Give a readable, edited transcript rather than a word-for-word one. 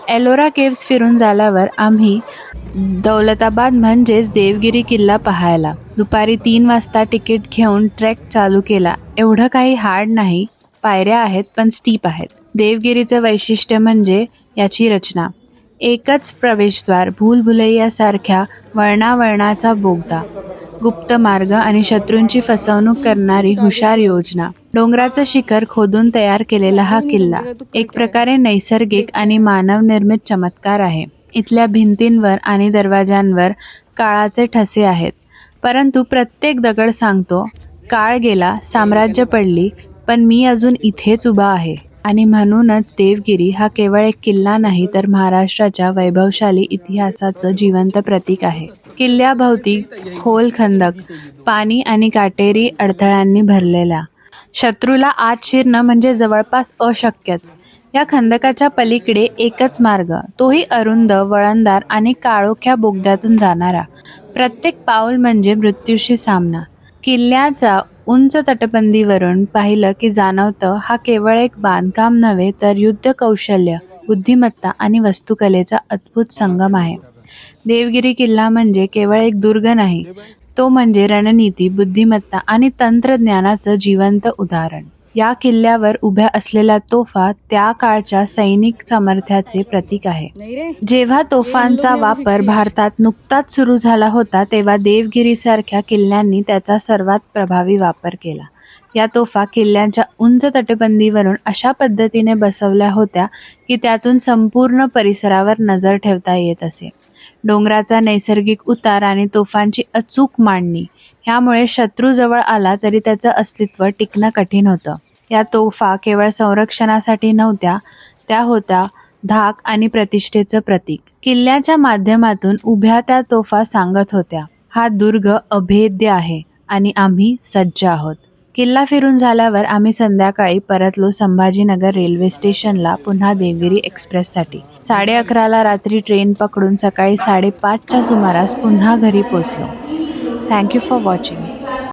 Ellora caves फिरून झाल्यावर आम्ही दौलताबाद म्हणजेच देवगिरी किल्ला पाहायला दुपारी 3 वाजता तिकीट घेऊन ट्रेक चालू केला. एवढं काही हार्ड नाही, पायऱ्या आहेत पण स्टीप आहेत. देवगिरीचं वैशिष्ट्य म्हणजे याची रचना. एकच प्रवेशद्वार, भूलभुलैयासारख्या वळणावळणाचा बोगदा, गुप्त मार्ग आणि शत्रूंची फसवणूक करणारी हुशार योजना. डोंगराचं शिखर खोदून तयार केलेला हा किल्ला एक प्रकारे नैसर्गिक आणि मानवनिर्मित चमत्कार आहे. इथल्या भिंतींवर आणि दरवाजांवर काळाचे ठसे आहेत, परंतु प्रत्येक दगड सांगतो, काळ गेला, साम्राज्य पडली, पण मी अजून इथेच उभा आहे. आणि म्हणूनच देवगिरी हा केवळ एक किल्ला नाही, तर महाराष्ट्राच्या वैभवशाली इतिहासाचं जिवंत प्रतीक आहे. किल्ल्याभोवती खोल खंदक, पाणी आणि काटेरी अडथळ्यांनी भरलेला. शत्रूला आत शिरणं म्हणजे जवळपास अशक्यच. या खंदकाच्या पलीकडे एकच मार्ग, तोही अरुंद, वळणदार आणि काळोख्या बोगद्यातून जाणारा. प्रत्येक पाऊल म्हणजे मृत्यूशी सामना. किल्ल्याचा उंच तटबंदीवरून पाहिलं की जाणवतं, हा केवळ एक बांधकाम नव्हे, तर युद्ध कौशल्य, बुद्धिमत्ता आणि वास्तुकलेचा अद्भुत संगम आहे. देवगिरी किल्ला म्हणजे केवळ एक दुर्ग नाही, तो म्हणजे रणनीती, बुद्धिमत्ता आणि तंत्रज्ञानाचं जिवंत उदाहरण. या किल्ल्यावर उभ्या असलेल्या तोफा त्या काळच्या सैनिक सामर्थ्याचे प्रतीक आहे. जेव्हा तोफांचा वापर भारतात नुकताच सुरू झाला होता, तेव्हा देवगिरीसारख्या किल्ल्यांनी त्याचा सर्वात प्रभावी वापर केला. या तोफा किल्ल्याच्या उंच तटबंदीवरून अशा पद्धतीने बसवल्या होत्या की त्यातून संपूर्ण परिसरावर नजर ठेवता येत असे. डोंगराचा नैसर्गिक उतार आणि तोफांची अचूक मांडणी ह्यामुळे शत्रू जवळ आला तरी त्याचं अस्तित्व टिकणं कठीण होतं. या तोफा केवळ संरक्षणासाठी नव्हत्या, त्या होत्या धाक आणि प्रतिष्ठेचं प्रतीक. किल्ल्याच्या माध्यमातून उभ्या त्या तोफा सांगत होत्या, हा दुर्ग अभेद्य आहे आणि आम्ही सज्ज आहोत. किल्ला फिरून झाल्यावर आम्ही संध्याकाळी परतलो संभाजीनगर रेल्वे स्टेशनला पुन्हा देवगिरी एक्सप्रेससाठी. 11:30ला रात्री ट्रेन पकडून सकाळी 5:30च्या सुमारास पुन्हा घरी पोचलो. Thank you for watching.